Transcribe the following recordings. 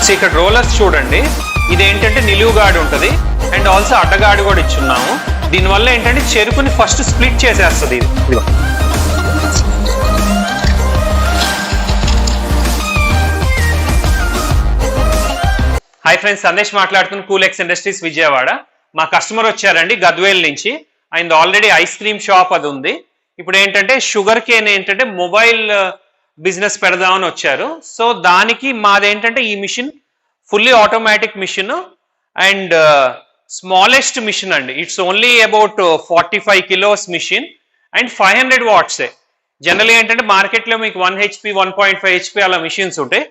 So ఇక్కడ rollers చూడండి, ఇదేంటంటే నిలువుగాడు ఉంటుంది అండ్ ఆల్సో అడ్డగాడు కూడా ఇచ్చున్నాము. దీనివల్ల ఏంటంటే చెరుకుని ఫస్ట్ స్ప్లిట్ చేసేస్తుంది ఇది. హాయ్ ఫ్రెండ్స్, సందేశ్ మాట్లాడుతున్న కూలెక్స్ ఇండస్ట్రీస్ విజయవాడ. మా కస్టమర్ వచ్చారండి గద్వేల్ నుంచి. ఆయన ఆల్రెడీ ఐస్ క్రీమ్ షాప్ అది ఉంది. ఇప్పుడు ఏంటంటే షుగర్ కేన్ ఏంటంటే మొబైల్ బిజినెస్ పెడదామని వచ్చారు. సో దానికి మాదేంటంటే ఈ machine fully automatic machine and smallest machine అండి. It's only about 45 kilos machine and 500 వాట్సే. జనరల్గా ఏంటంటే మార్కెట్లో మీకు 1 HP 1.5 HP అలా మిషన్స్ ఉంటాయి,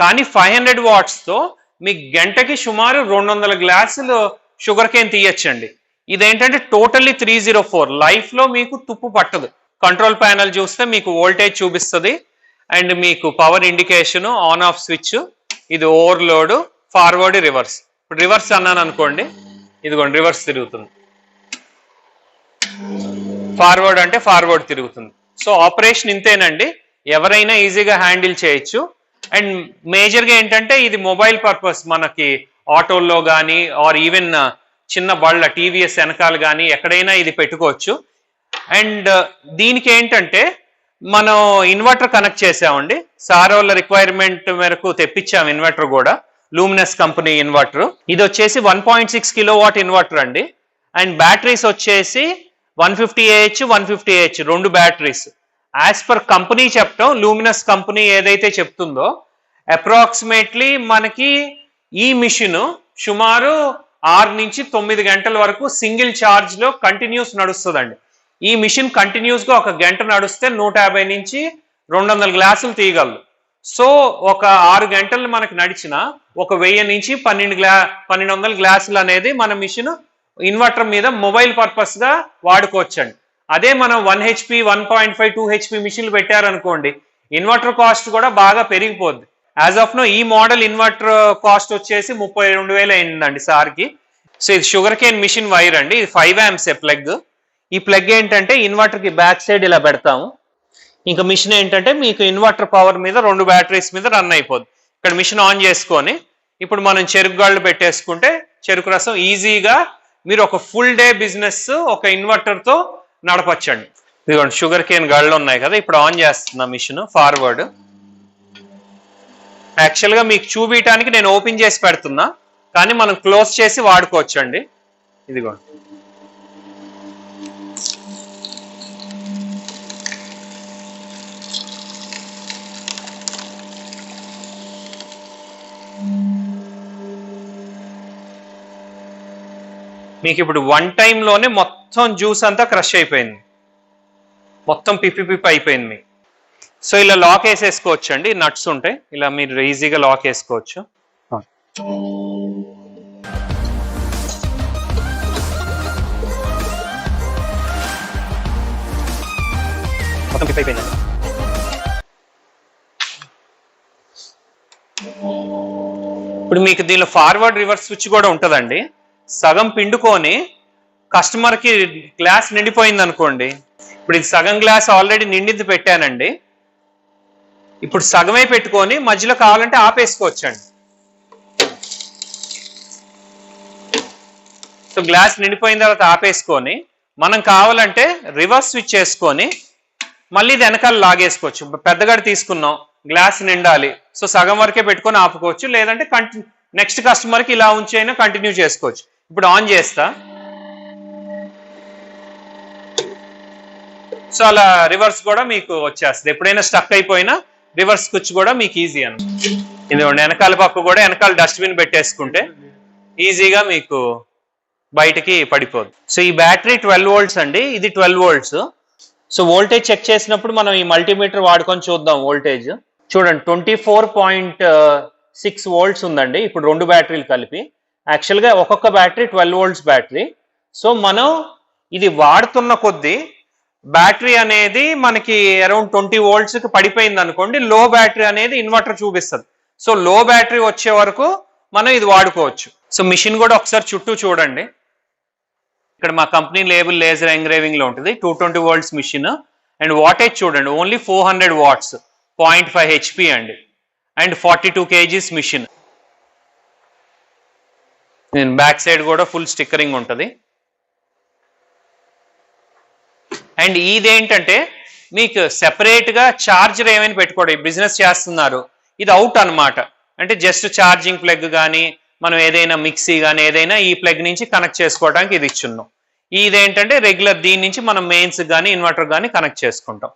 కానీ 500 వాట్స్తో మీకు గంటకి సుమారు 200 గ్లాసులు షుగర్ కేన్ తీయచ్చండి. ఇదేంటంటే టోటల్లీ 304 లైఫ్లో మీకు తుప్పు పట్టదు. కంట్రోల్ ప్యానల్ చూస్తే మీకు వోల్టేజ్ చూపిస్తుంది అండ్ మీకు power indication, on off switch, ఇది ఓవర్లోడ్, ఫార్వర్డ్, రివర్స్. ఇప్పుడు రివర్స్ అన్నాను అనుకోండి, ఇదిగోండి రివర్స్ తిరుగుతుంది, ఫార్వర్డ్ అంటే ఫార్వర్డ్ తిరుగుతుంది. సో ఆపరేషన్ ఇంతేనండి, ఎవరైనా ఈజీగా హ్యాండిల్ చేయొచ్చు. అండ్ మేజర్గా ఏంటంటే ఇది మొబైల్ పర్పస్, మనకి ఆటోల్లో కానీ ఆర్ ఈవెన్ చిన్న బళ్ళ టీవీఎస్ వెనకాల కానీ ఎక్కడైనా ఇది పెట్టుకోవచ్చు. అండ్ దీనికి ఏంటంటే మనం ఇన్వర్టర్ కనెక్ట్ చేసామండి. సార్ వాళ్ళ రిక్వైర్మెంట్ మేరకు తెప్పించాము ఇన్వర్టర్ కూడా, లూమినస్ కంపెనీ ఇన్వర్టర్. ఇది వచ్చేసి 1.6 కిలోవాట్ ఇన్వర్టర్ అండి. అండ్ బ్యాటరీస్ వచ్చేసి 150Ah 150Ah 2 batteries. As per company చెప్పటం, లూమినస్ కంపెనీ ఏదైతే చెప్తుందో అప్రాక్సిమేట్లీ మనకి ఈ మిషన్ సుమారు 6 నుంచి 9 గంటల వరకు సింగిల్ ఛార్జ్ లో కంటిన్యూస్ నడుస్తుందండి. ఈ మిషన్ కంటిన్యూస్ గా 1 గంట నడుస్తే 150 నుంచి 200 గ్లాసులు తీయగలదు. సో ఒక 6 గంటలు మనకు నడిచిన 1000 నుంచి 1200 గ్లాసులు అనేది మన మిషన్ ఇన్వర్టర్ మీద మొబైల్ పర్పస్ గా వాడుకోవచ్చండి. అదే మనం 1 HP 1.5 2 HP మిషన్లు పెట్టారనుకోండి, ఇన్వర్టర్ కాస్ట్ కూడా బాగా పెరిగిపోద్ది. యాజ్ ఆఫ్ నో ఈ మోడల్ ఇన్వర్టర్ కాస్ట్ వచ్చేసి 32,000 అయిందండి సార్కి. సో ఇది షుగర్ కేన్ మిషన్ వైర్ అండి, ఇది 5 amps ప్లగ్. ఈ ప్లగ్ ఏంటంటే ఇన్వర్టర్ కి బ్యాక్ సైడ్ ఇలా పెడతాము. ఇంకా మిషన్ ఏంటంటే మీకు ఇన్వర్టర్ పవర్ మీద 2 బ్యాటరీస్ మీద రన్ అయిపోద్ది. ఇక్కడ మిషన్ ఆన్ చేసుకొని ఇప్పుడు మనం చెరుకు గళ్ళు పెట్టేసుకుంటే చెరుకు రసం ఈజీగా మీరు ఒక ఫుల్ డే బిజినెస్ ఒక ఇన్వర్టర్ తో నడపచ్చండి. ఇదిగోండి షుగర్ కేన్ గళ్ళు ఉన్నాయి కదా, ఇప్పుడు ఆన్ చేస్తున్నా మిషన్ ఫార్వర్డ్. యాక్చువల్గా మీకు చూపించడానికి నేను ఓపెన్ చేసి పెడుతున్నా, కానీ మనం క్లోజ్ చేసి వాడుకోవచ్చండి. ఇదిగోండి మీకు ఇప్పుడు 1 టైంలోనే మొత్తం జ్యూస్ అంతా క్రష్ అయిపోయింది, మొత్తం పిప్పి అయిపోయింది. సో ఇలా లాక్ వేసేసుకోవచ్చు అండి, నట్స్ ఉంటాయి, ఇలా మీరు ఈజీగా లాక్ వేసుకోవచ్చు. మొత్తం పిప్పి అయిపోయింది. ఇప్పుడు మీకు దీనిలో ఫార్వర్డ్ రివర్స్ స్విచ్ కూడా ఉంటుందండి. సగం పిండుకొని కస్టమర్కి గ్లాస్ నిండిపోయింది అనుకోండి, ఇప్పుడు ఇది సగం గ్లాస్ ఆల్రెడీ నిండింది పెట్టానండి, ఇప్పుడు సగమే పెట్టుకొని మధ్యలో కావాలంటే ఆపేసుకోవచ్చండి. సో గ్లాస్ నిండిపోయిన తర్వాత ఆపేసుకొని మనం కావాలంటే రివర్స్ స్విచ్ చేసుకొని మళ్ళీ ఇది వెనకాల లాగేసుకోవచ్చు. పెద్దగాడు తీసుకున్నాం, గ్లాస్ నిండాలి, సో సగం వరకే పెట్టుకొని ఆపుకోవచ్చు, లేదంటే నెక్స్ట్ కస్టమర్కి ఇలా ఉంచి అయినా కంటిన్యూ చేసుకోవచ్చు. ఇప్పుడు ఆన్ చేస్తా, సో అలా రివర్స్ కూడా మీకు వచ్చేస్తుంది. ఎప్పుడైనా స్టక్ అయిపోయినా రివర్స్ స్విచ్ కూడా మీకు ఈజీ అని. ఇదిగోండి వెనకాల పక్క కూడా వెనకాల డస్ట్బిన్ పెట్టేసుకుంటే ఈజీగా మీకు బయటకి పడిపోదు. సో ఈ బ్యాటరీ 12 volts అండి, ఇది 12 volts. సో వోల్టేజ్ చెక్ చేసినప్పుడు మనం ఈ మల్టీమీటర్ వాడుకొని చూద్దాం. వోల్టేజ్ చూడండి 24.6 volts ఉందండి. ఇప్పుడు 2 బ్యాటరీలు కలిపి, యాక్చువల్గా ఒక్కొక్క బ్యాటరీ 12 volts బ్యాటరీ. సో మనం ఇది వాడుతున్న కొద్దీ బ్యాటరీ అనేది మనకి అరౌండ్ 20 volts కి పడిపోయింది అనుకోండి, లో బ్యాటరీ అనేది ఇన్వర్టర్ చూపిస్తుంది. సో లో బ్యాటరీ వచ్చే వరకు మనం ఇది వాడుకోవచ్చు. సో మిషన్ కూడా ఒకసారి చుట్టూ చూడండి, ఇక్కడ మా కంపెనీ లేబుల్ లేజర్ ఎంగ్రేవింగ్ లో ఉంటుంది. 220 volts మిషన్ అండ్ వాటేజ్ చూడండి ఓన్లీ 400 watts 0.5 HP అండి అండ్ 42 kgs మిషన్. నేను బ్యాక్ సైడ్ కూడా ఫుల్ స్టిక్కరింగ్ ఉంటుంది. అండ్ ఇదేంటంటే మీకు సెపరేట్గా చార్జర్ ఏమైనా పెట్టుకోవడం, బిజినెస్ చేస్తున్నారు ఇది అవుట్ అనమాట. అంటే జస్ట్ ఛార్జింగ్ ప్లగ్ కానీ మనం ఏదైనా మిక్సీ కానీ ఏదైనా ఈ ప్లగ్ నుంచి కనెక్ట్ చేసుకోవడానికి ఇది ఇచ్చున్నాం. ఇదేంటంటే రెగ్యులర్ దీని నుంచి మనం మెయిన్స్ కానీ ఇన్వర్టర్ కానీ కనెక్ట్ చేసుకుంటాం.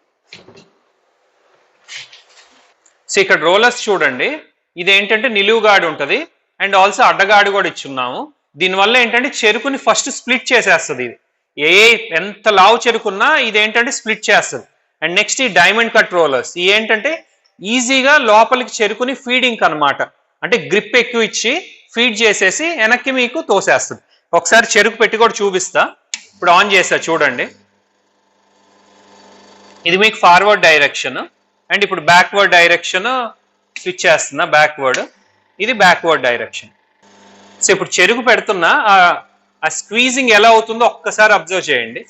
సో ఇక్కడ రోలర్స్ చూడండి, ఇదేంటంటే నిలువుగాడు ఉంటుంది అండ్ ఆల్సో అడ్డగాడు కూడా ఇచ్చున్నాము. దీనివల్ల ఏంటంటే చెరుకుని ఫస్ట్ స్ప్లిట్ చేసేస్తుంది. ఇది ఎంత లావు చెరుకున్నా ఇదేంటంటే స్ప్లిట్ చేస్తుంది. అండ్ నెక్స్ట్ ఈ డైమండ్ కట్ రోలర్స్ ఏంటంటే ఈజీగా లోపలికి చెరుకుని ఫీడింగ్ అనమాట. అంటే గ్రిప్ ఎక్కువ ఇచ్చి ఫీడ్ చేసేసి వెనక్కి మీకు తోసేస్తుంది. ఒకసారి చెరుకు పెట్టి కూడా చూపిస్తా. ఇప్పుడు ఆన్ చేస్తా చూడండి. ఇది మీకు ఫార్వర్డ్ డైరెక్షన్ అండ్ ఇప్పుడు బ్యాక్వర్డ్ డైరెక్షన్ స్విచ్ చేస్తున్నా. బ్యాక్వర్డ్, ఇది బ్యాక్వర్డ్ డైరెక్షన్. సో ఇప్పుడు చెరుకు పెడుతున్నా, ఆ స్క్వీజింగ్ ఎలా అవుతుందో ఒక్కసారి అబ్జర్వ్ చేయండి.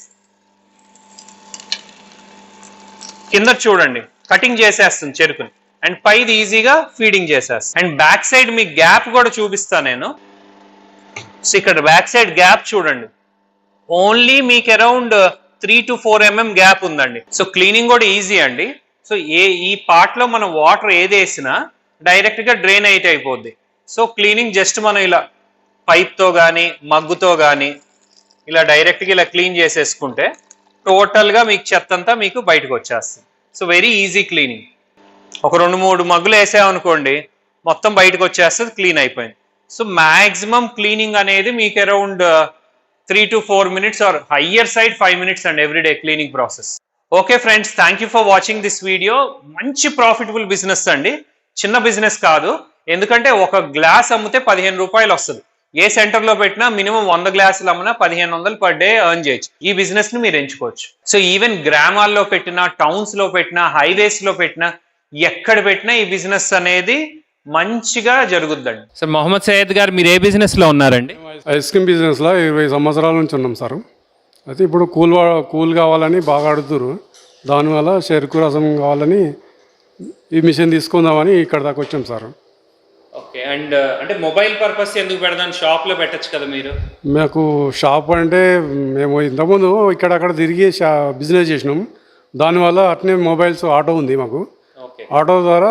కింద చూడండి కటింగ్ చేసేస్తుంది చెరుకుని అండ్ పైది ఈజీగా ఫీడింగ్ చేసేస్తుంది. అండ్ బ్యాక్ సైడ్ మీకు గ్యాప్ కూడా చూపిస్తా నేను. సో ఇక్కడ బ్యాక్ సైడ్ గ్యాప్ చూడండి, ఓన్లీ మీకు అరౌండ్ 3 to 4 mm గ్యాప్ ఉందండి. సో క్లీనింగ్ కూడా ఈజీ అండి. సో ఈ పార్ట్ లో మనం వాటర్ ఏది వేసినా డైరెక్ట్ గా డ్రైన్ అయితే అయిపోద్ది. సో క్లీనింగ్ జస్ట్ మనం ఇలా పైప్ తో కానీ మగ్గుతో కానీ ఇలా డైరెక్ట్ గా ఇలా క్లీన్ చేసేసుకుంటే టోటల్ గా మీకు చెత్త అంతా మీకు బయటకు వచ్చేస్తుంది. So very easy cleaning. ఒక 2-3 మగ్గులు వేసామనుకోండి మొత్తం బయటకు వచ్చేస్తుంది, క్లీన్ అయిపోయింది. సో మాక్సిమం క్లీనింగ్ అనేది మీకు around 3 to 4 minutes or higher side 5 minutes and everyday cleaning process. Okay friends, thank you for watching this video. మంచి ప్రాఫిటబుల్ బిజినెస్ అండి, చిన్న బిజినెస్ కాదు. ఎందుకంటే ఒక గ్లాస్ అమ్మితే 15 రూపాయలు వస్తుంది. ఏ సెంటర్ లో పెట్టినా మినిమం 100 గ్లాసులు అమ్మినా 1500 పర్ డే ఎర్న్ చేయొచ్చు. ఈ బిజినెస్ ని మీరు ఎంచుకోవచ్చు. సో ఈవెన్ గ్రామాల్లో పెట్టినా, టౌన్స్ లో పెట్టినా, హైవేస్ లో పెట్టినా, ఎక్కడ పెట్టినా ఈ బిజినెస్ అనేది మంచిగా జరుగుద్దండి. సార్ మొహమ్మద్ సయ్యద్ గారు, మీరు ఏ బిజినెస్ లో ఉన్నారండి? ఐస్ క్రీమ్ బిజినెస్ లో 20 సంవత్సరాల నుంచి ఉన్నాం సార్. అయితే ఇప్పుడు కూల్ కావాలని బాగా అడుగుతారు. దానివల్ల చెరుకు రసం కావాలని ఈ మిషన్ తీసుకుందామని ఇక్కడ దాకా వచ్చాం సార్. ఓకే. అండ్ అంటే మొబైల్ పర్పస్ ఎందుకు పెడదాం, షాప్ లో పెట్టచ్చు కదా మీరు? మాకు షాప్ అంటే మేము ఇంతకుముందు ఇక్కడక్కడ తిరిగి బిజినెస్ చేసినాం. దానివల్ల అట్నే మొబైల్స్ ఆటో ఉంది మాకు. ఆటో ద్వారా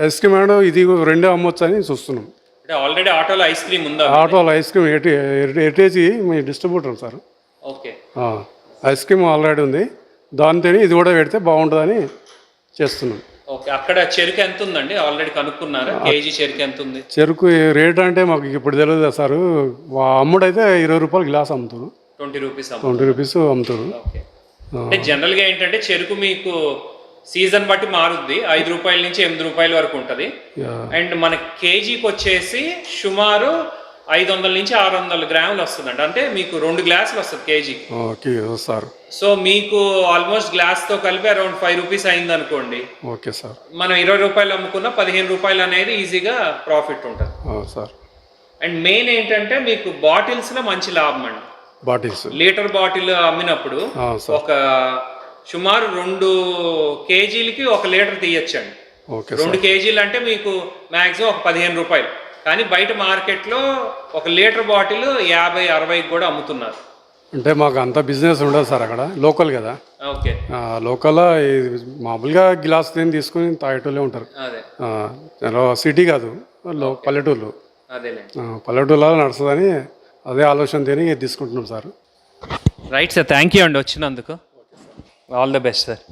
ఐస్ క్రీమ్ అండ్ ఇది 2 అమ్మొచ్చు అని చూస్తున్నాం. అంటే ఆల్రెడీ ఆటోలో ఐస్ క్రీమ్ ఉందా? ఆటోలో ఐస్ క్రీమ్ ఎటేజీ మీ distributor sir. Okay. Ice cream already ఉంది, దాంతో ఇది కూడా పెడితే బాగుంటుందని చేస్తున్నాం. ఓకే. అక్కడ చెరుకు ఎంత ఉందండి ఆల్రెడీ కనుక్కున్నారా? కేజీ చెరుకు ఎంత ఉంది? చెరుకు రేట్ అంటే మాకు ఇప్పుడు తెలియదు సార్. అమ్ముడైతే 20 రూపాయలు గ్లాస్ అమ్ముతారు, 20 రూపీస్ అమ్ముతారు. అంటే జనరల్ గా ఏంటంటే చెరుకు మీకు సీజన్ బట్టి మారుద్ది, 5 రూపాయల నుంచి 8 రూపాయల వరకు ఉంటుంది. అండ్ మన కేజీకి వచ్చేసి సుమారు 500 నుంచి 600 గ్రాములు వస్తుందండి. అంటే మీకు 2 గ్లాసులు వస్తుంది కేజీకి. సో మీకు ఆల్మోస్ట్ గ్లాస్ తో కలిపి అరౌండ్ 5 రూపీస్ అయింది అనుకోండి. Okay sir. మనం 20 రూపాయలు అమ్ముకున్న 15 రూపాయలు అనేది ఈజీగా ప్రాఫిట్ ఉంటుంది సార్. అండ్ మెయిన్ ఏంటంటే మీకు బాటిల్స్ లో మంచి లాభం అండి. బాటిల్స్ లీటర్ బాటిల్ అమ్మినప్పుడు ఒక సుమారు 2 కేజీలకి 1 లీటర్ తీయచ్చండి. 2 కేజీలు అంటే మీకు మాక్సిమం ఒక 15 రూపాయలు. కానీ బయట మార్కెట్లో 1 లీటర్ బాటిల్ 50-60 కూడా అమ్ముతున్నారు. అంటే మాకు అంత బిజినెస్ ఉండదు సార్, అక్కడ లోకల్ కదా. ఓకే. లోకల్ మామూలుగా గ్లాస్ తీసుకుని తాగేటోళ్ళే ఉంటారు. సిటీ కాదు, పల్లెటూళ్ళు. పల్లెటూళ్ళలో నడుస్తుందని అదే ఆలోచనతోనే తీసుకుంటున్నాం sir. Right sir, thank you అండి వచ్చినందుకు. All the best sir.